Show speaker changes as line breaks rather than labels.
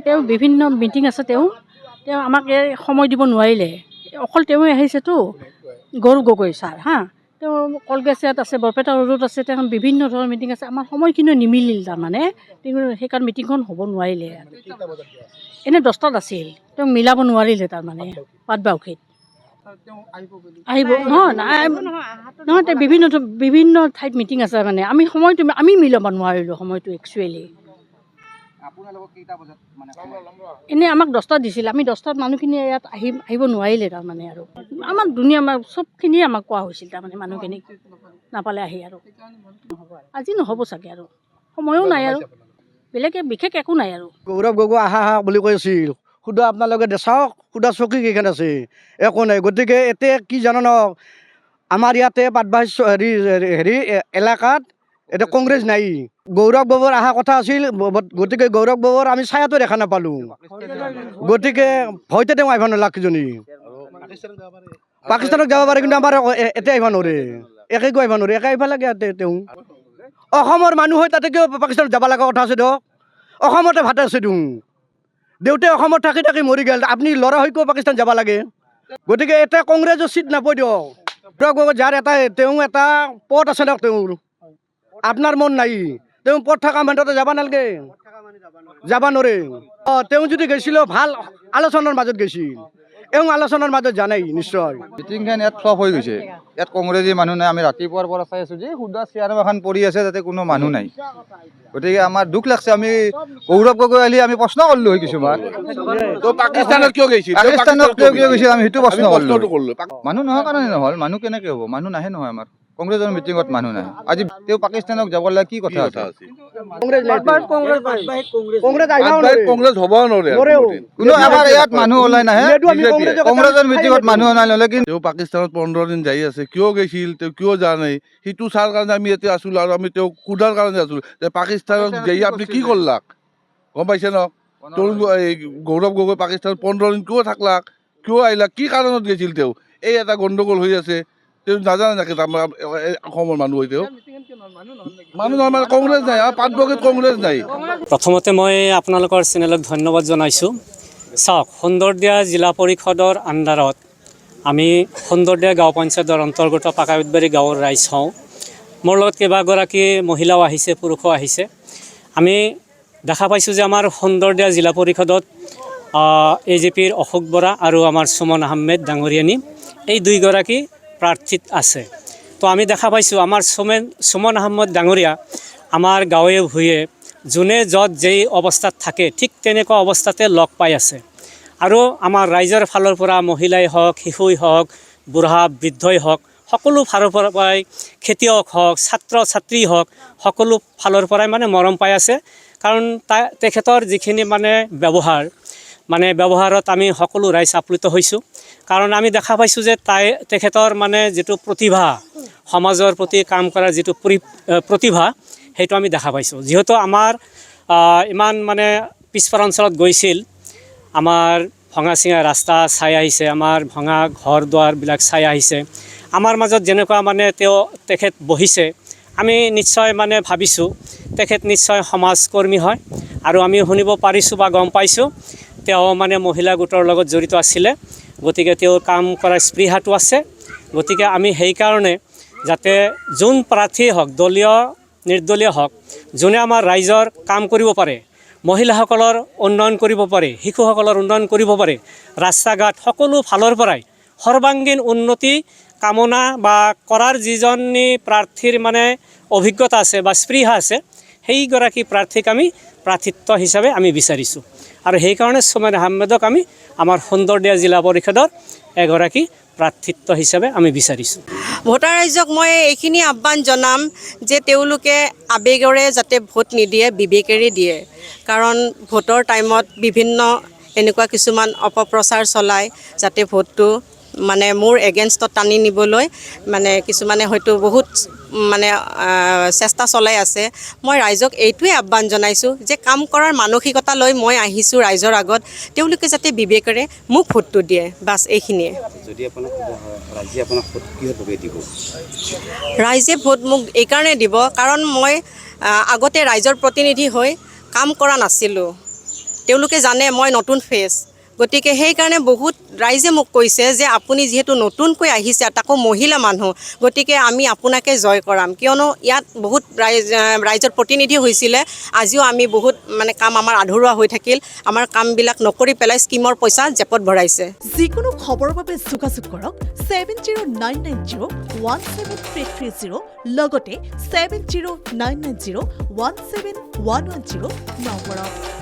তেওঁ বিভিন্ন মিটিং আছে, তেওঁ আমাক সময় দিব নোৱাৰিলে। অকল তেওঁৱে আহিছেতো, গৌৰৱ গগৈ ছাৰ তেওঁ কলগেছিয়াত আছে, বৰপেটা ৰোডত আছে, তেওঁ বিভিন্ন ধৰণৰ মিটিং আছে। আমাৰ সময়খিনি নিমিলিল তাৰমানে, সেইকাৰণে মিটিংখন হ'ব নোৱাৰিলে। এনেই 10টাত আছিল, তেওঁ মিলাব নোৱাৰিলে তাৰমানে পাটবাউসীত আহিব। নহয় তেওঁ বিভিন্ন ঠাইত মিটিং আছে মানে, আমি মিলাব নোৱাৰিলোঁ সময়টো একচুৱেলি। এনেই আমাক 10টাত দিছিল, আমি 10টাত মানুহখিনি ইয়াত আহিব নোৱাৰিলে তাৰমানে। আৰু আমাৰ চবখিনিয়ে আমাক কোৱা হৈছিল তাৰমানে, মানুহখিনিক নাপালে আহি। আৰু আজি নহ'ব চাগে, আৰু সময়ো নাই, আৰু বেলেগে বিশেষ একো নাই। আৰু
গৌৰৱ গগৈ আহা বুলি কৈ আছিল, সুধা আপোনালোকে চাওক, সুধা চকী কেইখন আছে, একো নাই। গতিকে এতিয়া কি জানো ন, আমাৰ ইয়াতে পাটবাউসী হেৰি এলেকাত এতিয়া কংগ্ৰেছ নাই। গৌৰৱ গগৈৰ অহা কথা আছিল, গতিকে গৌৰৱ গগৈৰ আমি ছায়াটো দেখা নাপালোঁ। গতিকে হয়তো তেওঁ আহিব নালাগে কিজনী, পাকিস্তানত যাব পাৰে, কিন্তু আমাৰ এতিয়া আহিব নোৱাৰে, একে গৈ আহিব নোৱাৰে, একে আহিব লাগে। তেওঁ অসমৰ মানুহ হৈ তাতে কিয় পাকিস্তানত যাব লগা কথা আছে দিয়ক? অসমতে ভাতে আছে দিওঁ, দেউতাই অসমত থাকি থাকি মৰি গ'ল, আপুনি ল'ৰা হৈ কিয় পাকিস্তান যাব লাগে? গতিকে এতিয়া কংগ্ৰেছৰ চিট নাপায় দিয়ক। যাৰ তেওঁ এটা পদ আছে দিয়ক, তেওঁৰ আপোনাৰ মন নাই, তেওঁ পদ থকা মানুহতে যাব নালাগে, যাব নোৱাৰে। তেওঁ যদি গৈছিল ভাল আলোচনাৰ মাজত গৈছিল, আলোচনাৰ মাজত জানাই নিশ্চয়।
মিটিংখন ইয়াত ফ্লপ হৈ গৈছে, ইয়াত কংগ্ৰেছী মানুহ নাই। আমি ৰাতিপুৱাৰ পৰা চাই আছোঁ যে সুধা চেয়াৰ এখন পৰি আছে, তাতে কোনো মানুহ নাই। গতিকে আমাৰ দুখ লাগছে। আমি গৌৰৱ গগৈ আহিলে আমি প্ৰশ্ন কৰিলোঁ হয় কিছুমান,
পাকিস্তানত কিয় গৈছিল,
আমি সেইটো প্ৰশ্ন কৰিলোঁ। মানুহ নোহোৱাৰ কাৰণে নহ'ল, মানুহ কেনেকৈ হ'ব? মানুহ নাহে নহয়, আমাৰ কংগ্ৰেছৰ মিটিঙত মানুহ নাহে। আজি তেওঁ পাকিস্তানক যাব লাগে, কি কথা আছে?
কংগ্ৰেছ হ'ব নোৱাৰে,
কোনো আমাৰ ইয়াত মানুহ ওলাই নাহে, কংগ্ৰেছৰ মিটিঙত মানুহ ওলাই নহ'লে। কিন্তু
তেওঁ পাকিস্তানত 15 দিন যাই আছে, কিয় গৈছিল, তেওঁ কিয় যোৱা নাই, সেইটো চাৰ কাৰণে আমি ইয়াতে আছিলোঁ। আৰু আমি তেওঁক সোধাৰ কাৰণে আছিলোঁ যে পাকিস্তানত যাই আপুনি কি কৰলাক, গম পাইছে ন? গৌৰৱ গগৈ পাকিস্তানত 15 দিন কিয় থাকলাক, কিয় আহিলাক, কি কাৰণত গৈছিল তেওঁ? এই এটা গণ্ডগোল হৈ আছে, তেওঁ নাজানে নেকি? অসমৰ মানুহ হৈ তেওঁ মানুহ নহয় মানে কংগ্ৰেছ নাই, পাটবাউসীত কংগ্ৰেছ নাই।
প্ৰথমতে মই আপোনালোকৰ চেনেলক ধন্যবাদ জনাইছোঁ। চাওক, সুন্দৰদিয়া জিলা পৰিষদৰ আণ্ডাৰত আমি সুন্দৰদিয়া গাঁও পঞ্চায়তৰ অন্তৰ্গত পাকাবিতবাৰী গাঁৱৰ ৰাইজ হওঁ। মোৰ লগত কেইবাগৰাকী মহিলাও আহিছে, পুৰুষো আহিছে। আমি দেখা পাইছোঁ যে আমাৰ সুন্দৰদিয়া জিলা পৰিষদত AJPৰ অশোক বৰা আৰু আমাৰ সুমন আহমেদ ডাঙৰীয়ানী, এই দুইগৰাকী প্ৰাৰ্থীত আছে। তো আমি দেখা পাইছোঁ আমাৰ সুমন আহমেদ ডাঙৰীয়া আমাৰ গাঁৱে ভূঞে যোনে য'ত যেই অৱস্থাত থাকে, ঠিক তেনেকুৱা অৱস্থাতে লগ পাই আছে। আৰু আমাৰ ৰাইজৰ ফালৰ পৰা মহিলাই হওক, শিশুই হওক, বুঢ়া বৃদ্ধই হওক, সকলো ফালৰ পৰাই, খেতিয়ক হওক, ছাত্ৰ ছাত্ৰী হওক, সকলো ফালৰ পৰাই মানে মৰম পাই আছে। কাৰণ তেখেতৰ যিখিনি মানে ব্যৱহাৰত আমি সকলো ৰাইজ আপ্লুত হৈছোঁ। কাৰণ আমি দেখা পাইছোঁ যে তেখেতৰ মানে যিটো প্ৰতিভা, সমাজৰ প্ৰতি কাম কৰাৰ যিটো প্ৰতিভা, সেইটো আমি দেখা পাইছোঁ। যিহেতু আমাৰ ইমান মানে পিছপৰা অঞ্চলত গৈছিল, আমাৰ ভঙা চিঙা ৰাস্তা চাই আহিছে, আমাৰ ভঙা ঘৰ দুৱাৰবিলাক চাই আহিছে। আমাৰ মাজত যেনেকুৱা মানে তেখেত বহিছে, আমি নিশ্চয় মানে ভাবিছোঁ তেখেত নিশ্চয় সমাজকৰ্মী হয়। আৰু আমি শুনিব পাৰিছোঁ বা গম পাইছোঁ তেওঁ মানে মহিলা গোটৰ লগত জড়িত আছিলে। গতিকে তেওঁৰ কাম কৰাৰ স্পৃহাটো আছে। গতিকে আমি সেইকাৰণে যাতে যোন প্ৰাৰ্থীয়ে হওক, দলীয় নিৰ্দলীয় হওক, যোনে আমাৰ ৰাইজৰ কাম কৰিব পাৰে, মহিলাসকলৰ উন্নয়ন কৰিব পাৰে, শিশুসকলৰ উন্নয়ন কৰিব পাৰে, ৰাস্তা ঘাট সকলো ফালৰ পৰাই সৰ্বাংগীন উন্নতি কামনা বা কৰাৰ যিজনী প্ৰাৰ্থীৰ মানে অভিজ্ঞতা আছে বা স্পৃহা আছে, সেইগৰাকী প্ৰাৰ্থীক আমি প্ৰাৰ্থিত্ব হিচাপে আমি বিচাৰিছোঁ। আৰু সেইকাৰণে সুমন আহমেদক আমি আমাৰ সুন্দৰদিয়া জিলা পৰিষদৰ এগৰাকী প্ৰাৰ্থিত্ব হিচাপে আমি বিচাৰিছোঁ।
ভোটাৰ ৰাইজক মই এইখিনি আহ্বান জনাম যে তেওঁলোকে আৱেগেৰে যাতে ভোট নিদিয়ে, বিবেকেৰে দিয়ে। কাৰণ ভোটৰ টাইমত বিভিন্ন এনেকুৱা কিছুমান অপপ্ৰচাৰ চলায়, যাতে ভোটটো মানে মোৰ এগেইনষ্টত টানি নিবলৈ মানে কিছুমানে হয়তো বহুত মানে চেষ্টা চলাই আছে। মই ৰাইজক এইটোৱে আহ্বান জনাইছোঁ যে কাম কৰাৰ মানসিকতা লৈ মই আহিছোঁ ৰাইজৰ আগত, তেওঁলোকে যাতে বিবেকেৰে মোক ভোটটো দিয়ে, বাছ এইখিনিয়ে।
যদি আপোনাক ৰাইজে আপোনাক ভোট কিহৰ বাবে দিব?
ৰাইজে ভোট মোক এইকাৰণে দিব কাৰণ মই আগতে ৰাইজৰ প্ৰতিনিধি হৈ কাম কৰা নাছিলোঁ। তেওঁলোকে জানে মই নতুন ফেচ, গতিকে সেইকাৰণে বহুত ৰাইজে মোক কৈছে যে আপুনি যিহেতু নতুনকৈ আহিছে, তাকো মহিলা মানুহ, গতিকে আমি আপোনাকে জয় কৰাম, কিয়নো ইয়াত বহুত ৰাইজৰ প্ৰতিনিধি হৈছিলে। আজিও আমি বহুত মানে কাম আমাৰ আধৰুৱা হৈ থাকিল, আমাৰ কামবিলাক নকৰি পেলাই স্কিমৰ পইচা জেপত ভৰাইছে।
যিকোনো খবৰৰ বাবে যোগাযোগ কৰক 7099017330 লগতে 7099017110 নম্বৰত।